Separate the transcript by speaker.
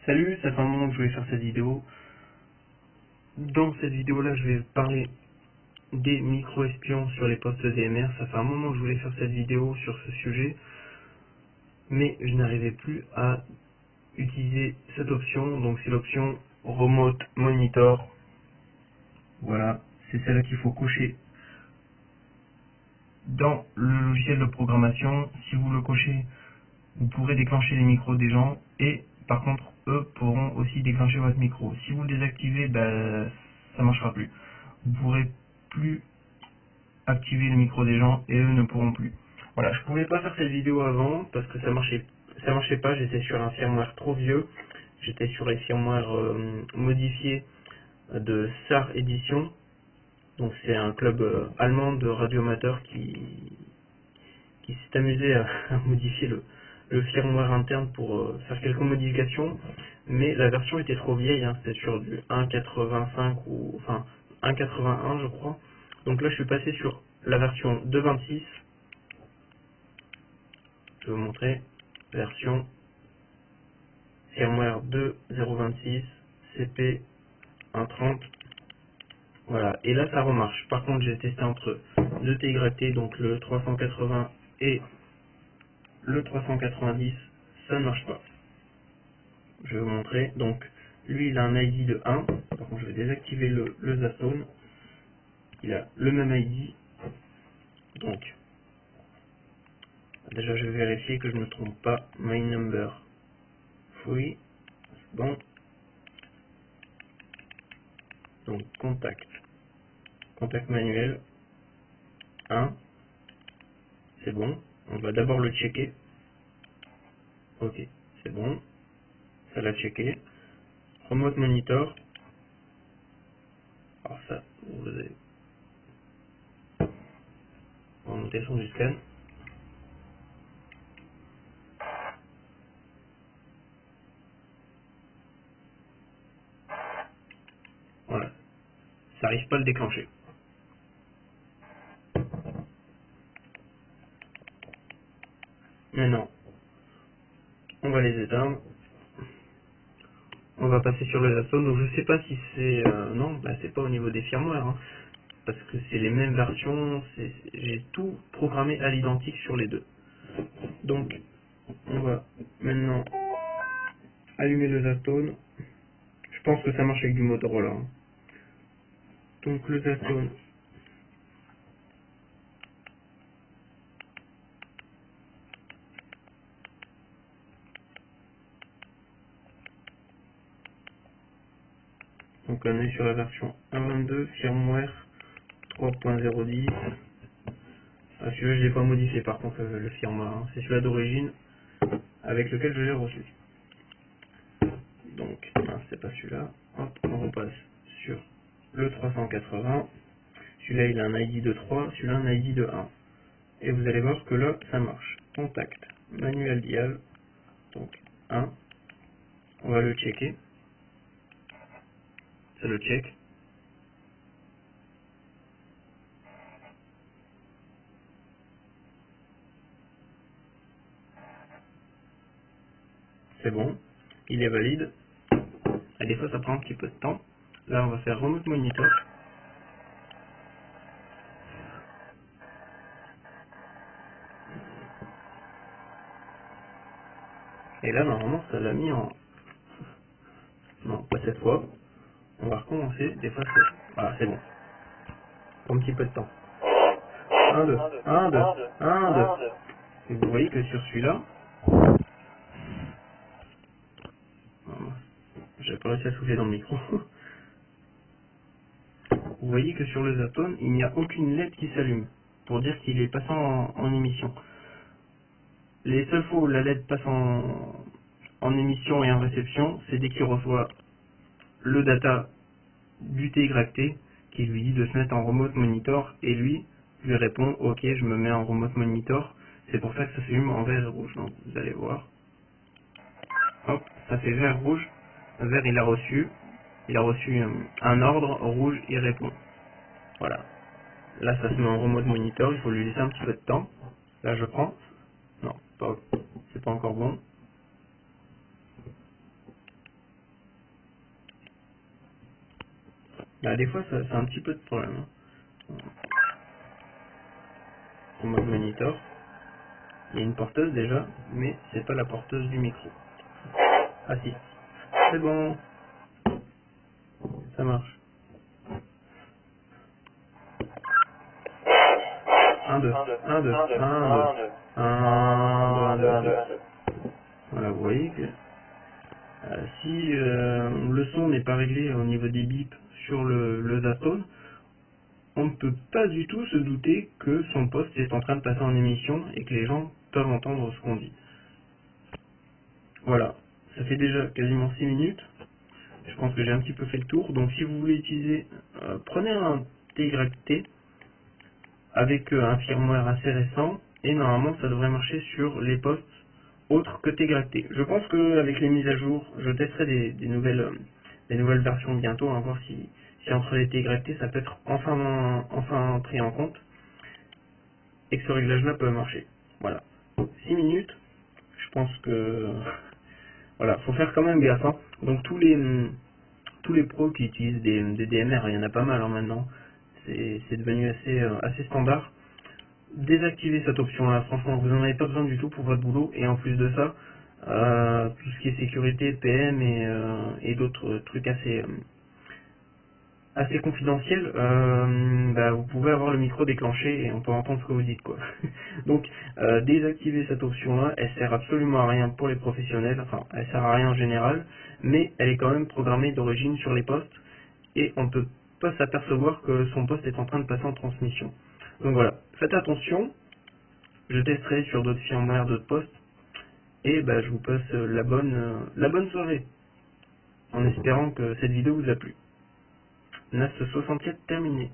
Speaker 1: Salut, ça fait un moment que je voulais faire cette vidéo. Dans cette vidéo là, je vais parler des micro-espions sur les postes DMR. Ça fait un moment que je voulais faire cette vidéo sur ce sujet, mais je n'arrivais plus à utiliser cette option. Donc c'est l'option Remote Monitor. Voilà, c'est celle-là qu'il faut cocher dans le logiciel de programmation. Si vous le cochez, vous pourrez déclencher les micros des gens et par contre eux pourront aussi déclencher votre micro. Si vous le désactivez, ça marchera plus. Vous pourrez plus activer le micro des gens et eux ne pourront plus. Voilà, je pouvais pas faire cette vidéo avant parce que ça marchait pas, j'étais sur un firmware trop vieux, j'étais sur les firmware modifiés de SAR Edition. Donc c'est un club allemand de radioamateurs qui s'est amusé à modifier le firmware interne pour faire quelques modifications, mais la version était trop vieille, hein, c'était sur du 1.85 ou enfin 1.81 je crois. Donc là je suis passé sur la version 2.26. Je vais vous montrer version firmware 2.026 CP 1.30. Voilà, et là ça remarche. Par contre j'ai testé entre 2 TYT, donc le 380 et le 390, ça ne marche pas. Je vais vous montrer. Donc lui il a un ID de 1. Par contre je vais désactiver le Zastone. Il a le même ID. Donc déjà je vais vérifier que je ne me trompe pas. My number free. Bon. Donc contact. Contact manuel 1. C'est bon. On va d'abord le checker. Ok, c'est bon. Ça l'a checké. Remote monitor. Alors ça, vous allez remonter son du scan. Voilà. Ça n'arrive pas à le déclencher. Maintenant, on va les éteindre. On va passer sur le Zastone. Donc je sais pas si c'est... non, c'est pas au niveau des firmware. Hein, parce que c'est les mêmes versions. J'ai tout programmé à l'identique sur les deux. Donc, on va maintenant allumer le Zastone. Je pense que ça marche avec du Motorola. Hein. Donc le Zastone. Donc on est sur la version 1.22, firmware 3.010. Ah, celui-là je l'ai pas modifié par contre le firmware. Hein. C'est celui-là d'origine avec lequel je l'ai reçu. Donc, c'est pas celui-là. Hop, on repasse sur le 380. Celui-là il a un ID de 3, celui-là un ID de 1. Et vous allez voir que là ça marche. Contact, manuel dial, donc 1. On va le checker. Ça le check. C'est bon. Il est valide. Et des fois ça prend un petit peu de temps. Là on va faire remote monitor. Et là normalement ça l'a mis en... Non, pas cette fois. On va recommencer. Des fois c'est... Voilà, c'est bon. Un petit peu de temps. 1, 2, 1, 2, 1, 2. Et vous voyez que sur celui-là, j'ai pas réussi à souffler dans le micro. Vous voyez que sur le Zastone, il n'y a aucune LED qui s'allume pour dire qu'il est passant en émission. Les seules fois où la LED passe en émission et en réception, c'est dès qu'il reçoit le data du TYT qui lui dit de se mettre en remote monitor et lui répond ok, je me mets en remote monitor. C'est pour ça que ça s'allume en vert et rouge. Donc vous allez voir. Hop, ça fait vert rouge. Vert il a reçu un ordre, rouge il répond. Voilà. Là ça se met en remote monitor, il faut lui laisser un petit peu de temps. Là je prends. Non, c'est pas encore bon. Là, des fois, ça a un petit peu de problème. Hein. En mode monitor, il y a une porteuse déjà, mais c'est pas la porteuse du micro. Ah si, c'est bon, ça marche. 1, 2, 1, 2, 1, 2, 1, 2, 1, 2, 1, 2. Voilà, vous voyez que si le son n'est pas réglé au niveau des bips sur le Zastone, on ne peut pas du tout se douter que son poste est en train de passer en émission et que les gens peuvent entendre ce qu'on dit. Voilà, ça fait déjà quasiment 6 minutes. Je pense que j'ai un petit peu fait le tour. Donc si vous voulez utiliser, prenez un TYT avec un firmware assez récent et normalement ça devrait marcher sur les postes autres que TYT. Je pense qu'avec les mises à jour, je testerai des nouvelles versions bientôt, hein, voir si entre les TYT ça peut être enfin pris en compte et que ce réglage-là peut marcher. Voilà. 6 minutes, je pense que voilà, faut faire quand même gaffe. Hein. Donc tous les pros qui utilisent des DMR, il y en a pas mal hein, maintenant. C'est devenu assez standard. Désactivez cette option-là, franchement, vous n'en avez pas besoin du tout pour votre boulot. Et en plus de ça, tout ce qui est sécurité, PM et d'autres trucs assez confidentiels, bah, vous pouvez avoir le micro déclenché et on peut entendre ce que vous dites, quoi. Donc, désactivez cette option-là, elle sert absolument à rien pour les professionnels, enfin, elle sert à rien en général, mais elle est quand même programmée d'origine sur les postes et on ne peut pas s'apercevoir que son poste est en train de passer en transmission. Donc voilà, faites attention, je testerai sur d'autres firmware, d'autres postes, et bah, je vous passe la bonne soirée, en espérant que cette vidéo vous a plu. NAS 67 terminé.